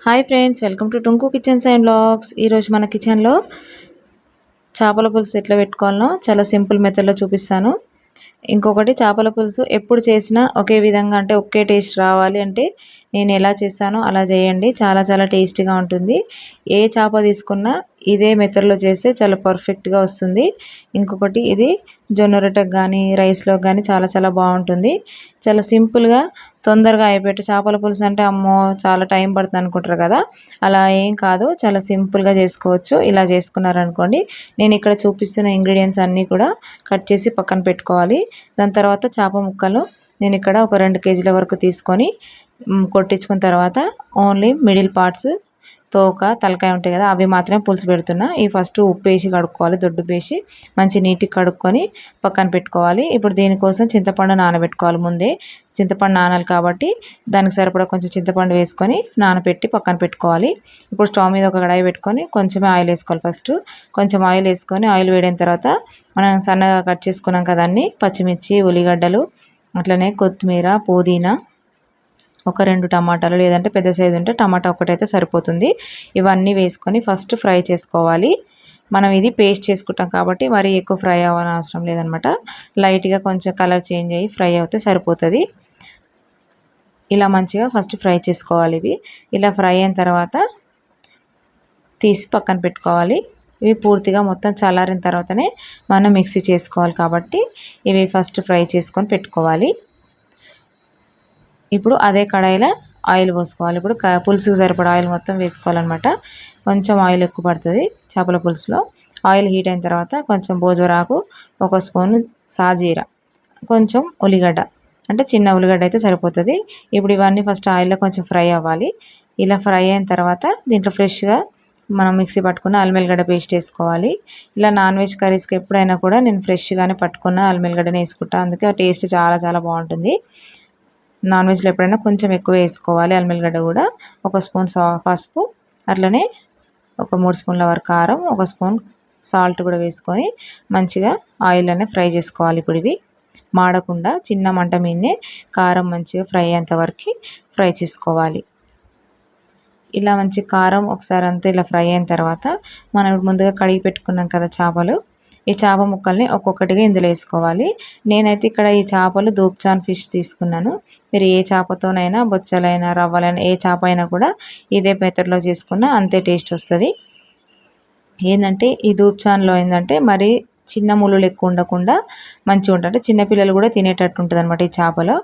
Hi friends, welcome to Tunku kitchens and blogs. ఈరోజు మన కిచెన్లో చేపల పులుసు ఎట్లా పెట్టుకోవాలనో చాలా సింపుల్ మెథడ్లో చూపిస్తాను. ఇంకొకటి, చేపల పులుసు ఎప్పుడు చేసినా ఒకే విధంగా అంటే ఒకే టేస్ట్ రావాలి అంటే నేను ఎలా చేస్తానో అలా చేయండి. చాలా చాలా టేస్టీగా ఉంటుంది. ఏ చేప తీసుకున్నా ఇదే మెథడ్లో చేస్తే చాలా పర్ఫెక్ట్గా వస్తుంది. ఇంకొకటి, ఇది జొన్న రొట్టెకి కానీ రైస్లో కానీ చాలా చాలా బాగుంటుంది. చాలా సింపుల్గా తొందరగా అయిపోయేట్టు. చేపల పులుసు అంటే అమ్మో చాలా టైం పడుతుంది అనుకుంటారు కదా, అలా ఏం కాదు, చాలా సింపుల్గా చేసుకోవచ్చు. ఇలా చేసుకున్నారనుకోండి, నేను ఇక్కడ చూపిస్తున్న ఇంగ్రీడియంట్స్ అన్నీ కూడా కట్ చేసి పక్కన పెట్టుకోవాలి. దాని తర్వాత చేప ముక్కలు నేను ఇక్కడ ఒక 2 కేజీల వరకు తీసుకొని కొట్టించుకున్న తర్వాత ఓన్లీ మిడిల్ పార్ట్స్, తోక, తలకాయ ఉంటాయి కదా, అవి మాత్రమే పులుసు పెడుతున్నా. ఇవి ఫస్ట్ ఉప్పు వేసి కడుక్కోవాలి, దొడ్డు వేసి మంచి నీట్గా కడుక్కొని పక్కన పెట్టుకోవాలి. ఇప్పుడు దీనికోసం చింతపండు నానబెట్టుకోవాలి. ముందే చింతపండు నానాలి కాబట్టి దానికి సరిపడా కొంచెం చింతపండు వేసుకొని నానబెట్టి పక్కన పెట్టుకోవాలి. ఇప్పుడు స్టవ్ మీద ఒక కడాయి పెట్టుకొని కొంచెమే ఆయిల్ వేసుకోవాలి. ఫస్ట్ కొంచెం ఆయిల్ వేసుకొని ఆయిల్ వేడిన తర్వాత మనం సన్నగా కట్ చేసుకున్నాం కదా అన్ని పచ్చిమిర్చి, ఉల్లిగడ్డలు, అట్లనే కొత్తిమీర, పుదీనా, ఒక 2 టమాటాలు, లేదంటే పెద్ద సైజు ఉంటే టమాటా ఒకటైతే సరిపోతుంది. ఇవన్నీ వేసుకొని ఫస్ట్ ఫ్రై చేసుకోవాలి. మనం ఇది పేస్ట్ చేసుకుంటాం కాబట్టి మరీ ఎక్కువ ఫ్రై అవ్వని అవసరం లేదనమాట. లైట్గా కొంచెం కలర్ చేంజ్ అయ్యి ఫ్రై అవుతే సరిపోతుంది. ఇలా మంచిగా ఫస్ట్ ఫ్రై చేసుకోవాలి. ఇవి ఇలా ఫ్రై అయిన తర్వాత తీసి పక్కన పెట్టుకోవాలి. ఇవి పూర్తిగా మొత్తం చల్లారిన తర్వాతనే మనం మిక్సీ చేసుకోవాలి కాబట్టి ఇవి ఫస్ట్ ఫ్రై చేసుకొని పెట్టుకోవాలి. ఇప్పుడు అదే కడాయిలో ఆయిల్ పోసుకోవాలి. ఇప్పుడు పులుసుకి సరిపడా ఆయిల్ మొత్తం వేసుకోవాలన్నమాట. కొంచెం ఆయిల్ ఎక్కువ పడుతుంది చేపల పులుసులో. ఆయిల్ హీట్ అయిన తర్వాత కొంచెం బోజరాకు, 1 స్పూన్ సాజీర, కొంచెం ఉల్లిగడ్డ, అంటే చిన్న ఉల్లిగడ్డ అయితే సరిపోతుంది. ఇప్పుడు ఇవన్నీ ఫస్ట్ ఆయిల్లో కొంచెం ఫ్రై అవ్వాలి. ఇలా ఫ్రై అయిన తర్వాత దీంట్లో ఫ్రెష్గా మనం మిక్సీ పట్టుకున్న అల్లం ఎల్లిగడ్డ పేస్ట్ వేసుకోవాలి. ఇలా నాన్ వెజ్ కర్రీస్కి ఎప్పుడైనా కూడా నేను ఫ్రెష్గానే పట్టుకున్న అల్లం ఎల్లిగడ్డనే వేసుకుంటాను. అందుకే ఆ టేస్ట్ చాలా చాలా బాగుంటుంది. నాన్ వెజ్లో ఎప్పుడైనా కొంచెం ఎక్కువ వేసుకోవాలి అల్లం ఎల్లిగడ్డ కూడా. 1 స్పూన్ పసుపు, అట్లనే ఒక 3 స్పూన్ల వరకు కారం, 1 స్పూన్ సాల్ట్ కూడా వేసుకొని మంచిగా ఆయిల్లోనే ఫ్రై చేసుకోవాలి. ఇప్పుడు ఇవి మాడకుండా చిన్న మంట మీదనే కారం మంచిగా ఫ్రై అయ్యేంత వరకు ఫ్రై చేసుకోవాలి. ఇలా మంచి కారం ఒకసారి అంతా ఇలా ఫ్రై అయిన తర్వాత మనం ముందుగా కడిగి పెట్టుకున్నాం కదా చేపలు, ఈ చేప ముక్కల్ని ఒక్కొక్కటిగా ఇందులో వేసుకోవాలి. నేనైతే ఇక్కడ ఈ చేపలు దూప్చాన్ ఫిష్ తీసుకున్నాను. మీరు ఏ చేపతోనైనా, బొచ్చలైనా, రవ్వలైనా, ఏ చేప అయినా కూడా ఇదే మెథడ్లో చేసుకున్నా అంతే టేస్ట్ వస్తుంది. ఏంటంటే ఈ దూప్చాన్లో ఏంటంటే మరి చిన్న ముళ్ళులు ఎక్కువ ఉండకుండా మంచిగా ఉంటుంది, అంటే చిన్నపిల్లలు కూడా తినేటట్టు ఉంటుంది అనమాట ఈ చేపలో.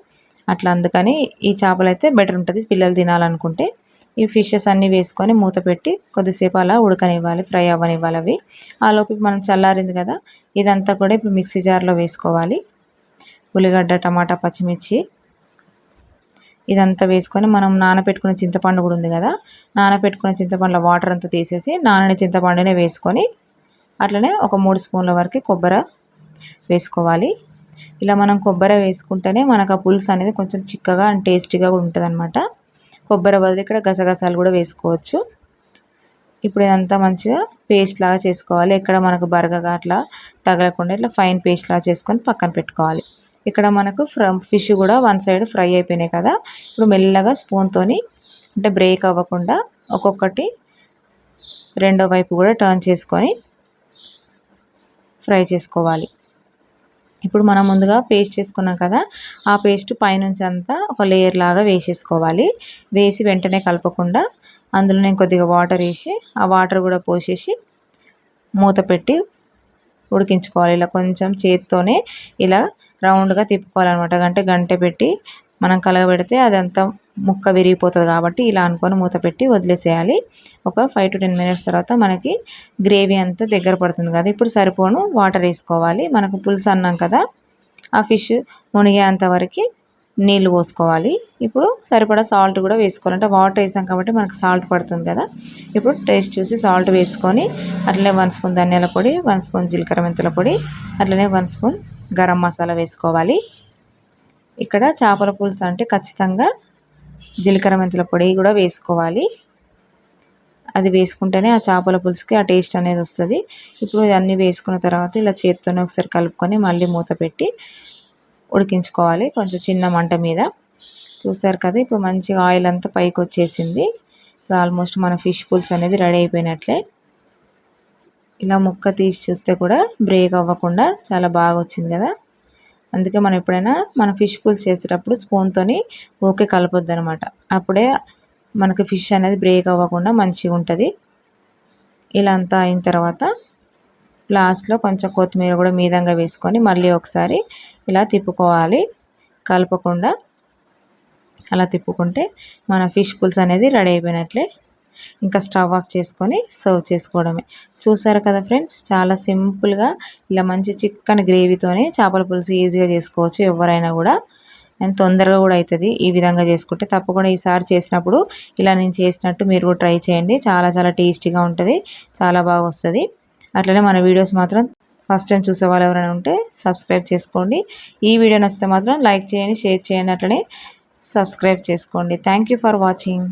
అట్లా అందుకని ఈ చేపలు అయితే బెటర్ ఉంటుంది పిల్లలు తినాలనుకుంటే. ఈ ఫిషెస్ అన్నీ వేసుకొని మూత పెట్టి కొద్దిసేపు అలా ఉడకనివ్వాలి, ఫ్రై అవ్వనివ్వాలి అవి. ఆలోపు మనం చల్లారింది కదా, ఇదంతా కూడా ఇప్పుడు మిక్సీ జార్లో వేసుకోవాలి. ఉల్లిగడ్డ, టమాటా, పచ్చిమిర్చి ఇదంతా వేసుకొని మనం నానబెట్టుకున్న చింతపండు కూడా ఉంది కదా, నానబెట్టుకున్న చింతపండులో వాటర్ అంతా తీసేసి నానని చింతపండునే వేసుకొని అట్లనే ఒక 3 స్పూన్ల వరకు కొబ్బరి వేసుకోవాలి. ఇలా మనం కొబ్బరి వేసుకుంటేనే మనకు ఆ పులుసు అనేది కొంచెం చిక్కగా అండ్ టేస్టీగా కూడా ఉంటుంది అనమాట. కొబ్బరి బదులు ఇక్కడ గసగసాలు కూడా వేసుకోవచ్చు. ఇప్పుడు ఇదంతా మంచిగా పేస్ట్ లాగా చేసుకోవాలి. ఎక్కడ మనకు బరగగా అట్లా తగలకుండా ఇట్లా ఫైన్ పేస్ట్ లాగా చేసుకొని పక్కన పెట్టుకోవాలి. ఇక్కడ మనకు ఫిష్ కూడా 1 సైడ్ ఫ్రై అయిపోయినాయి కదా, ఇప్పుడు మెల్లగా స్పూన్తోని అంటే బ్రేక్ అవ్వకుండా ఒక్కొక్కటి రెండో వైపు కూడా టర్న్ చేసుకొని ఫ్రై చేసుకోవాలి. ఇప్పుడు మనం ముందుగా పేస్ట్ చేసుకున్నాం కదా, ఆ పేస్ట్ పైనుంచి అంతా ఒక లేయర్ లాగా వేసేసుకోవాలి. వేసి వెంటనే కలపకుండా అందులో నేను కొద్దిగా వాటర్ వేసి ఆ వాటర్ కూడా పోసేసి మూత పెట్టి ఉడికించుకోవాలి. ఇలా కొంచెం చేత్తోనే ఇలా రౌండ్గా తిప్పుకోవాలన్నమాట. అంటే గంటె పెట్టి మనం కలగబెడితే అదంతా ముక్క విరిగిపోతుంది కాబట్టి ఇలా అనుకొని మూత పెట్టి వదిలేసేయాలి. ఒక 5 to 10 మినిట్స్ తర్వాత మనకి గ్రేవీ అంతా దగ్గర పడుతుంది కదా, ఇప్పుడు సరిపోను వాటర్ వేసుకోవాలి. మనకు పులుసు అన్నాం కదా, ఆ ఫిష్ మునిగేంత వరకు నీళ్ళు పోసుకోవాలి. ఇప్పుడు సరిపడా సాల్ట్ కూడా వేసుకోవాలి. అంటే వాటర్ వేసాం కాబట్టి మనకు సాల్ట్ పడుతుంది కదా. ఇప్పుడు టేస్ట్ చూసి సాల్ట్ వేసుకొని అట్లనే 1 స్పూన్ ధనియాల పొడి, 1 స్పూన్ జీలకర్ర మెంతుల పొడి, అట్లనే 1 స్పూన్ గరం మసాలా వేసుకోవాలి. ఇక్కడ చేపల పులుసు అంటే ఖచ్చితంగా జీలకర్ర మెంతుల పొడి కూడా వేసుకోవాలి. అది వేసుకుంటేనే ఆ చేపల పులుసుకి ఆ టేస్ట్ అనేది వస్తుంది. ఇప్పుడు ఇవన్నీ వేసుకున్న తర్వాత ఇలా చేత్తోనే ఒకసారి కలుపుకొని మళ్ళీ మూత పెట్టి ఉడికించుకోవాలి కొంచెం చిన్న మంట మీద. చూసారు కదా, ఇప్పుడు మంచిగా ఆయిల్ అంతా పైకి వచ్చేసింది. ఇప్పుడు ఆల్మోస్ట్ మన ఫిష్ పులుసు అనేది రెడీ అయిపోయినట్లే. ఇలా ముక్క తీసి చూస్తే కూడా బ్రేక్ అవ్వకుండా చాలా బాగా వచ్చింది కదా. అందుకే మనం ఎప్పుడైనా మన ఫిష్ పులుసు చేసేటప్పుడు స్పూన్తోని ఓకే కలపొద్దు అనమాట. అప్పుడే మనకి ఫిష్ అనేది బ్రేక్ అవ్వకుండా మంచిగా ఉంటుంది. ఇలా అంతా అయిన తర్వాత లాస్ట్లో కొంచెం కొత్తిమీర కూడా మీదంగా వేసుకొని మళ్ళీ ఒకసారి ఇలా తిప్పుకోవాలి కలపకుండా. అలా తిప్పుకుంటే మన ఫిష్ పులుసు అనేది రెడీ అయిపోయినట్లే. ఇంకా స్టవ్ ఆఫ్ చేసుకొని సర్వ్ చేసుకోవడమే. చూసారు కదా ఫ్రెండ్స్, చాలా సింపుల్గా ఇలా మంచి చిక్కని గ్రేవీతోనే చేపల పులుసు ఈజీగా చేసుకోవచ్చు ఎవరైనా కూడా. అండ్ తొందరగా కూడా అవుతుంది ఈ విధంగా చేసుకుంటే. తప్పకుండా ఈసారి చేసినప్పుడు ఇలా నేను చేసినట్టు మీరు కూడా ట్రై చేయండి. చాలా చాలా టేస్టీగా ఉంటుంది, చాలా బాగా వస్తుంది. అట్లనే మన వీడియోస్ మాత్రం ఫస్ట్ టైం చూసే వాళ్ళు ఎవరైనా ఉంటే సబ్స్క్రైబ్ చేసుకోండి. ఈ వీడియో నచ్చితే మాత్రం లైక్ చేయండి, షేర్ చేయండి, అట్లనే సబ్స్క్రైబ్ చేసుకోండి. Thank you for watching.